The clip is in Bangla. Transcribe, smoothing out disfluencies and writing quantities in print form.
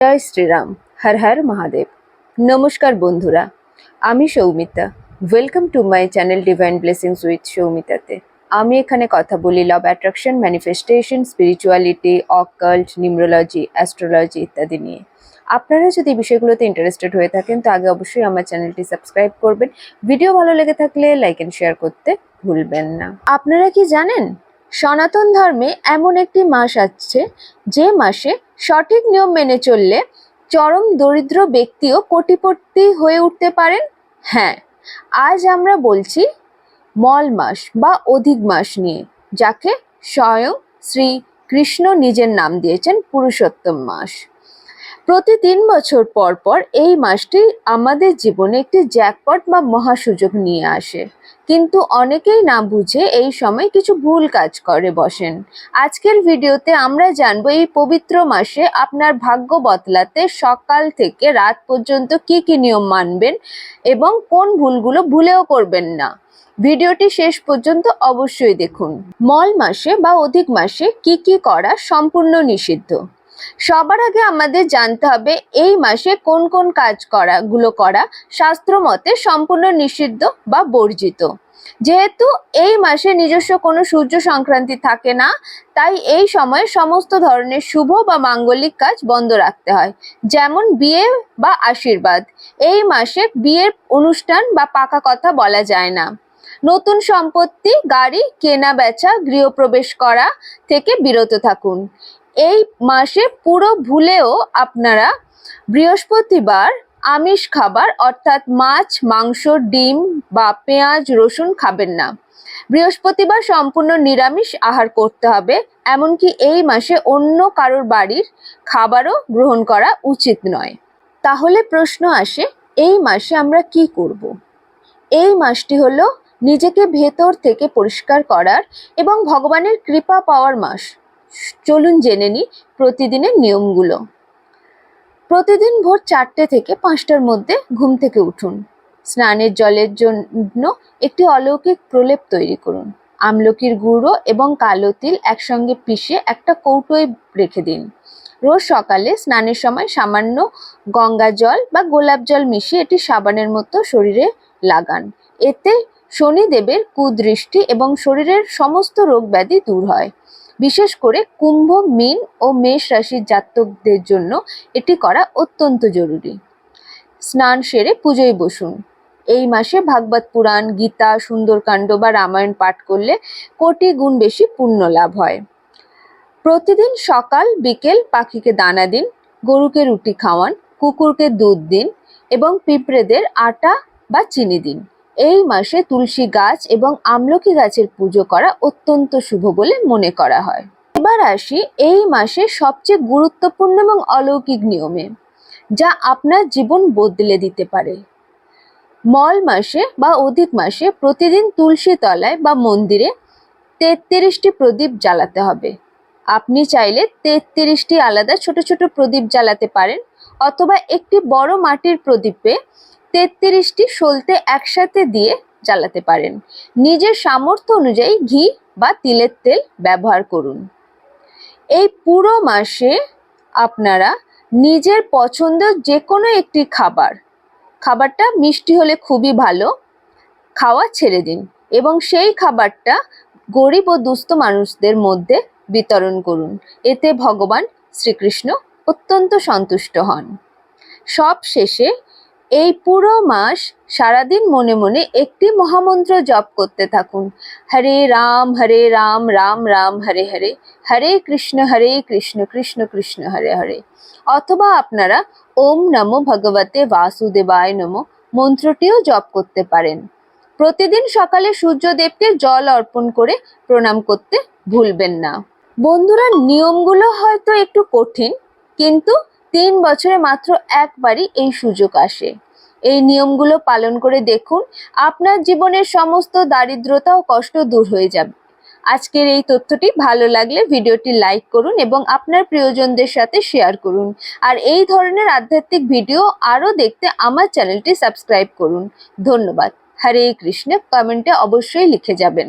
জয় শ্রীরাম। হর হর মহাদেব। নমস্কার বন্ধুরা, আমি Soumita. Welcome to my channel divine blessings with সৌমিতাতে। আমি এখানে কথা বলি love attraction, manifestation, spirituality, occult, numerology, astrology ইত্যাদি নিয়ে। আপনারা যদি এই বিষয়গুলোতে ইন্টারেস্টেড হয়ে থাকেন তো আগে অবশ্যই আমার চ্যানেলটি সাবস্ক্রাইব করবেন। ভিডিও ভালো লেগে থাকলে লাইক অ্যান্ড শেয়ার করতে ভুলবেন না। আপনারা কি জানেন, সনাতন ধর্মে এমন একটি মাস আছে যে মাসে সঠিক নিয়ম মেনে চললে চরম দরিদ্র ব্যক্তিও কোটিপতি হয়ে উঠতে পারেন। হ্যাঁ, আজ আমরা বলছি মল মাস বা অধিক মাস নিয়ে, যাকে স্বয়ং শ্রী কৃষ্ণ নিজের নাম দিয়েছেন পুরুষোত্তম মাস। প্রতি ৩ বছর পর পর এই মাসটি আমাদের জীবনে একটি জ্যাকপট বা মহাসুযোগ নিয়ে আসে, কিন্তু অনেকেই না বুঝে এই সময় কিছু ভুল কাজ করে বসেন। আজকের ভিডিওতে আমরা জানবো এই পবিত্র মাসে আপনার ভাগ্য বদলাতে সকাল থেকে রাত পর্যন্ত কি কি নিয়ম মানবেন এবং কোন ভুলগুলো ভুলেও করবেন না। ভিডিওটি শেষ পর্যন্ত অবশ্যই দেখুন। মল মাসে বা অধিক মাসে কি কি করা সম্পূর্ণ নিষিদ্ধ। সবার আগে আমাদের জানতে হবে এই মাসে কোন কোন কাজ করা শাস্ত্র মতে সম্পূর্ণ নিষিদ্ধ বা বর্জিত। যেহেতু এই মাসে নিজস্ব কোনো সূর্য সংক্রান্তি থাকে না, তাই এই সময় সমস্ত ধরনের শুভ বা মাঙ্গলিক কাজ বন্ধ রাখতে হয়, যেমন বিয়ে বা আশীর্বাদ। এই মাসে বিয়ের অনুষ্ঠান বা পাকা কথা বলা যায় না। নতুন সম্পত্তি, গাড়ি কেনা বেচা, গৃহপ্রবেশ করা থেকে বিরত থাকুন। এই মাসে পুরো ভুলেও আপনারা বৃহস্পতিবার আমিষ খাবার অর্থাৎ মাছ, মাংস, ডিম বা পেঁয়াজ, রসুন খাবেন না। বৃহস্পতিবার সম্পূর্ণ নিরামিষ আহার করতে হবে। এমনকি এই মাসে অন্য কারোর বাড়ির খাবারও গ্রহণ করা উচিত নয়। তাহলে প্রশ্ন আসে, এই মাসে আমরা কি করব? এই মাসটি হলো নিজেকে ভেতর থেকে পরিষ্কার করার এবং ভগবানের কৃপা পাওয়ার মাস। চলুন জেনে নিই প্রতিদিনের নিয়মগুলো। প্রতিদিন ভোর 4টে থেকে 5টার মধ্যে ঘুম থেকে উঠুন। স্নানের জলের জন্য একটি অলৌকিক প্রলেপ তৈরি করুন। আমলকির গুঁড়ো এবং কালো তিল একসঙ্গে পিষে একটা কৌটোয় রেখে দিন। রোজ সকালে স্নানের সময় সামান্য গঙ্গা জল বা গোলাপ জল মিশিয়ে এটি সাবানের মতো শরীরে লাগান। এতে শনিদেবের কুদৃষ্টি এবং শরীরের সমস্ত রোগ ব্যাধি দূর হয়। বিশেষ করে কুম্ভ, মীন ও মেষ রাশির জাতকদের জন্য এটি করা অত্যন্ত জরুরি। স্নান সেরে পুজোয় বসুন। এই মাসে ভাগবত পুরাণ, গীতা, সুন্দরকাণ্ড বা রামায়ণ পাঠ করলে কোটি গুণ বেশি পুণ্য লাভ হয়। প্রতিদিন সকাল বিকেল পাখিকে দানা দিন, গরুকে রুটি খাওয়ান, কুকুরকে দুধ দিন এবং পিঁপড়েদের আটা বা চিনি দিন। এই মাসে তুলসী গাছ এবং আমলকি গাছের পুজো করা অত্যন্ত শুভ বলে মনে করা হয়। এবার আসি এই মাসে সবচেয়ে গুরুত্বপূর্ণ এবং অলৌকিক নিয়মে, যা আপনার জীবন বদলে দিতে পারে। মল মাসে বা অধিক মাসে প্রতিদিন তুলসী তলায় বা মন্দিরে 33টি প্রদীপ জ্বালাতে হবে। আপনি চাইলে 33টি আলাদা ছোট ছোট প্রদীপ জ্বালাতে পারেন, অথবা একটি বড় মাটির প্রদীপে 33টি সলতে একসাথে দিয়ে জ্বালাতে পারেন। নিজের সামর্থ্য অনুযায়ী ঘি বা তিলের তেল ব্যবহার করুন। এই পুরো মাসে আপনারা নিজের পছন্দের যে কোনো একটি খাবারটা মিষ্টি হলে খুবই ভালো, খাওয়া ছেড়ে দিন এবং সেই খাবারটা গরিব ও দুস্থ মানুষদের মধ্যে বিতরণ করুন। এতে ভগবান শ্রীকৃষ্ণ অত্যন্ত সন্তুষ্ট হন। সব শেষে এই পুরো মাস সারাদিন মনে মনে একটি মহামন্ত্র জপ করতে থাকুন। হরে রাম রাম রাম হরে হরে, হরে কৃষ্ণ কৃষ্ণ কৃষ্ণ হরে হরে। অথবা আপনারা ওম নমো ভগবতে বাসুদেবায় নমঃ মন্ত্রটিও জপ করতে পারেন। প্রতিদিন সকালে সূর্যদেবকে জল অর্পণ করে প্রণাম করতে ভুলবেন না। বন্ধুরা, নিয়মগুলো হয়তো একটু কঠিন, কিন্তু 3 বছরে মাত্র একবারই এই সুযোগ আসে। এই নিয়মগুলো পালন করে দেখুন, আপনার জীবনের সমস্ত দারিদ্রতা ও কষ্ট দূর হয়ে যাবে। আজকের এই তথ্যটি ভালো লাগলে ভিডিওটি লাইক করুন এবং আপনার প্রিয়জনদের সাথে শেয়ার করুন। আর এই ধরনের আধ্যাত্মিক ভিডিও আরও দেখতে আমার চ্যানেলটি সাবস্ক্রাইব করুন। ধন্যবাদ। হরে কৃষ্ণ কমেন্টে অবশ্যই লিখে যাবেন।